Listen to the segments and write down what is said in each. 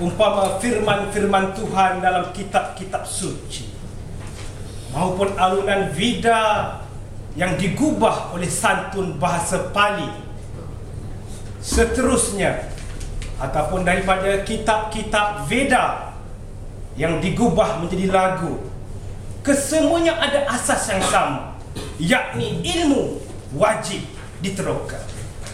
umpama firman-firman Tuhan dalam kitab-kitab suci maupun alunan Veda yang digubah oleh santun bahasa Pali, seterusnya, ataupun daripada kitab-kitab Veda yang digubah menjadi lagu, kesemuanya ada asas yang sama, yakni ilmu wajib diteroka.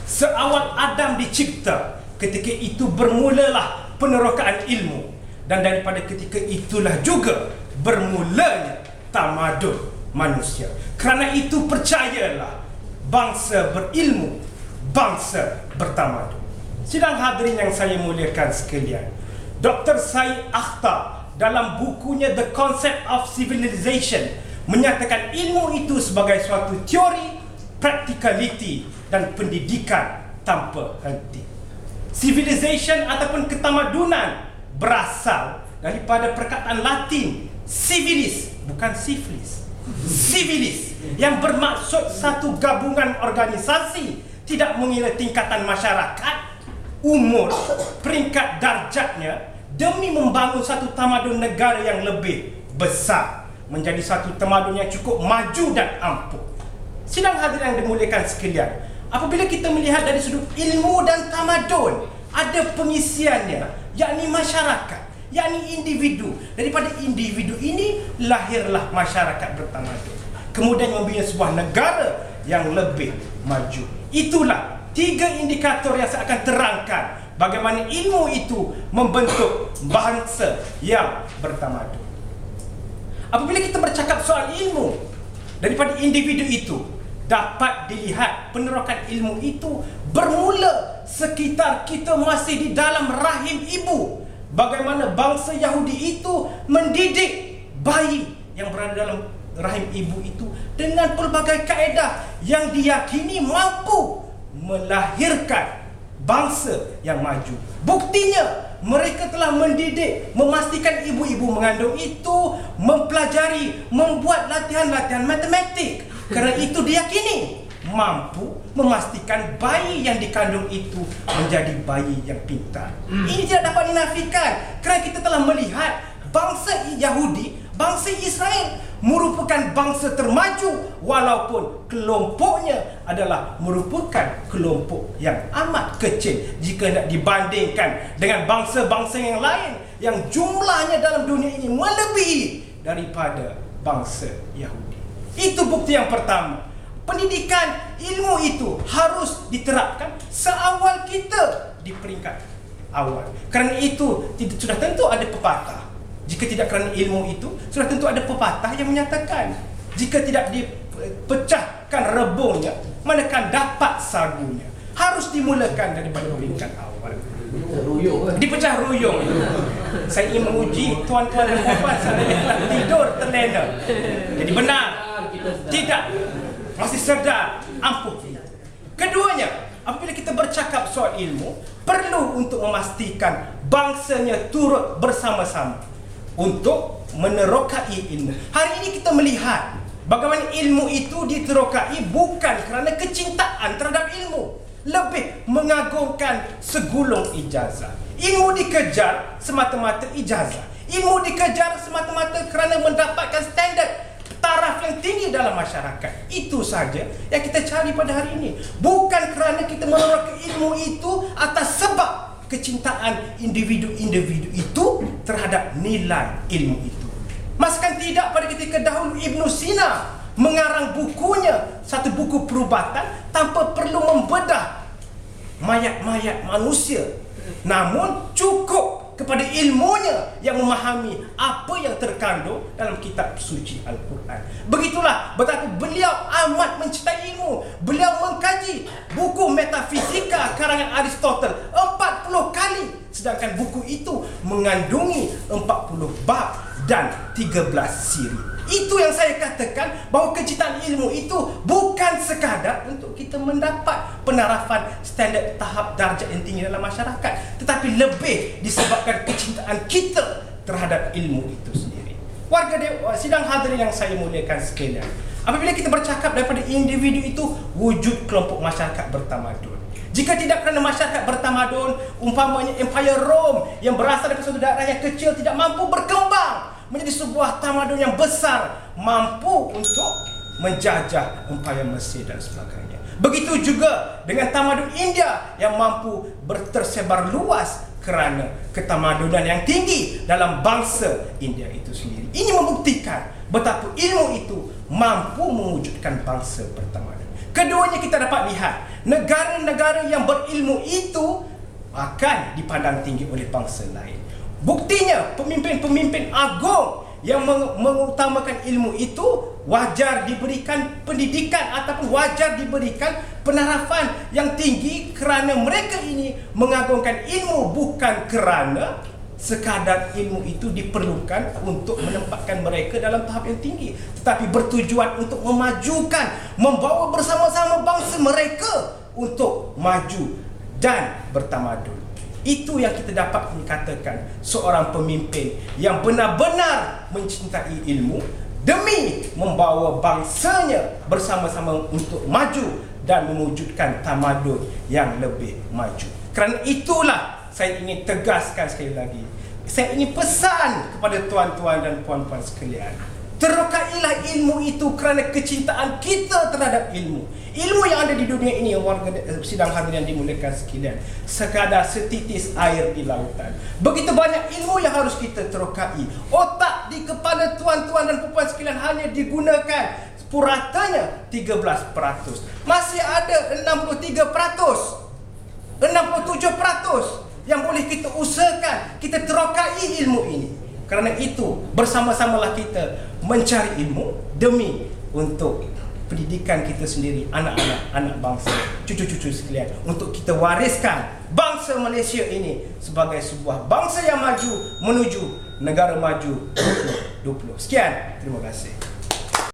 Seawal Adam dicipta, ketika itu bermulalah penerokaan ilmu, dan daripada ketika itulah juga bermulanya tamadun manusia. Kerana itu percayalah, bangsa berilmu, bangsa bertamadun. Sidang hadirin yang saya muliakan sekalian, Dr. Syed Akhtar dalam bukunya The Concept of Civilization menyatakan ilmu itu sebagai suatu teori, practicality dan pendidikan tanpa henti. Civilization ataupun ketamadunan berasal daripada perkataan Latin civilis, bukan syphilis. Civilis yang bermaksud satu gabungan organisasi, tidak mengira tingkatan masyarakat, umur, peringkat darjatnya, demi membangun satu tamadun negara yang lebih besar, menjadi satu tamadun yang cukup maju dan ampuh. Sidang hadirin yang dimuliakan sekalian, apabila kita melihat dari sudut ilmu dan tamadun, ada pengisiannya, yakni masyarakat, yakni individu. Daripada individu ini lahirlah masyarakat bertamadun, kemudian membina sebuah negara yang lebih maju. Itulah tiga indikator yang saya akan terangkan bagaimana ilmu itu membentuk bangsa yang bertamadun. Apabila kita bercakap soal ilmu daripada individu itu, dapat dilihat penerokan ilmu itu bermula sekitar kita masih di dalam rahim ibu. Bagaimana bangsa Yahudi itu mendidik bayi yang berada dalam rahim ibu itu dengan pelbagai kaedah yang diyakini mampu melahirkan bangsa yang maju. Buktinya, mereka telah mendidik, memastikan ibu-ibu mengandung itu mempelajari, membuat latihan-latihan matematik. Kerana itu diyakini mampu memastikan bayi yang dikandung itu menjadi bayi yang pintar. Ini tidak dapat dinafikan, kerana kita telah melihat bangsa Yahudi, bangsa Israel merupakan bangsa termaju, walaupun kelompoknya adalah merupakan kelompok yang amat kecil jika nak dibandingkan dengan bangsa-bangsa yang lain yang jumlahnya dalam dunia ini melebihi daripada bangsa Yahudi. Itu bukti yang pertama. Pendidikan ilmu itu harus diterapkan seawal kita di peringkat awal. Kerana itu sudah tentu ada pepatah. Jika tidak kerana ilmu itu, sudah tentu ada pepatah yang menyatakan jika tidak dipecahkan rebungnya, manakan dapat sagunya. Harus dimulakan daripada peringkat awal. Dipecah ruyung. Saya ingin menguji tuan-tuan dan puan saya yang telah tidur terlena. Jadi benar, tidak, masih sedar, ampuh. Keduanya, apabila kita bercakap soal ilmu, perlu untuk memastikan bangsanya turut bersama-sama untuk menerokai ilmu. Hari ini kita melihat bagaimana ilmu itu diterokai bukan kerana kecintaan terhadap ilmu, lebih mengagungkan segulung ijazah. Ilmu dikejar semata-mata ijazah. Ilmu dikejar semata-mata kerana mendapatkan standard taraf yang tinggi dalam masyarakat. Itu saja yang kita cari pada hari ini. Bukan kerana kita menerokai ilmu itu atas sebab kecintaan individu-individu itu terhadap nilai ilmu itu. Masakan tidak pada ketika dahulu Ibn Sina mengarang bukunya, satu buku perubatan tanpa perlu membedah mayat-mayat manusia, namun cukup kepada ilmunya yang memahami apa yang terkandung dalam kitab suci Al-Quran. Begitulah betapa beliau amat mencintai ilmu. Beliau mengkaji buku metafisika karangan Aristotle 40 kali, sedangkan buku itu mengandungi 40 bab dan 13 siri. Itu yang saya katakan bahawa kecintaan ilmu itu bukan sekadar untuk kita mendapat penarafan standard tahap darjat yang tinggi dalam masyarakat, tetapi lebih disebabkan kecintaan kita terhadap ilmu itu sendiri. Warga sidang hadirin yang saya muliakan sekalian, apabila kita bercakap daripada individu itu wujud kelompok masyarakat bertamadun, Jika tidak kerana masyarakat bertamadun, umpamanya Empire Rome yang berasal dari suatu daerah yang kecil tidak mampu berkembang menjadi sebuah tamadun yang besar, mampu untuk menjajah Empire Mesir dan sebagainya. Begitu juga dengan tamadun India yang mampu tersebar luas kerana ketamadunan yang tinggi dalam bangsa India itu sendiri. Ini membuktikan betapa ilmu itu mampu mewujudkan bangsa bertamadun. Keduanya kita dapat lihat, negara-negara yang berilmu itu akan dipandang tinggi oleh bangsa lain. Buktinya, pemimpin-pemimpin agung yang mengutamakan ilmu itu wajar diberikan pendidikan ataupun wajar diberikan penarafan yang tinggi kerana mereka ini mengagungkan ilmu, bukan kerana sekadar ilmu itu diperlukan untuk menempatkan mereka dalam tahap yang tinggi, tetapi bertujuan untuk memajukan, membawa bersama-sama bangsa mereka untuk maju dan bertamadun. Itu yang kita dapat katakan seorang pemimpin yang benar-benar mencintai ilmu demi membawa bangsanya bersama-sama untuk maju dan mewujudkan tamadun yang lebih maju. Kerana itulah saya ingin tegaskan sekali lagi, saya ingin pesan kepada tuan-tuan dan puan-puan sekalian, terukailah ilmu itu kerana kecintaan kita terhadap ilmu. Ilmu yang ada di dunia ini, warga sidang hadirin dimuliakan sekalian, sekadar setitis air di lautan. Begitu banyak ilmu yang harus kita terokai. Otak di kepala tuan-tuan dan puan sekalian hanya digunakan puratanya 13%. Masih ada 63%, 67% yang boleh kita usahakan, kita terokai ilmu ini. Kerana itu, bersama-samalah kita mencari ilmu demi untuk pendidikan kita sendiri, anak-anak bangsa, cucu-cucu sekalian, untuk kita wariskan bangsa Malaysia ini sebagai sebuah bangsa yang maju menuju negara maju 2020. Sekian, terima kasih.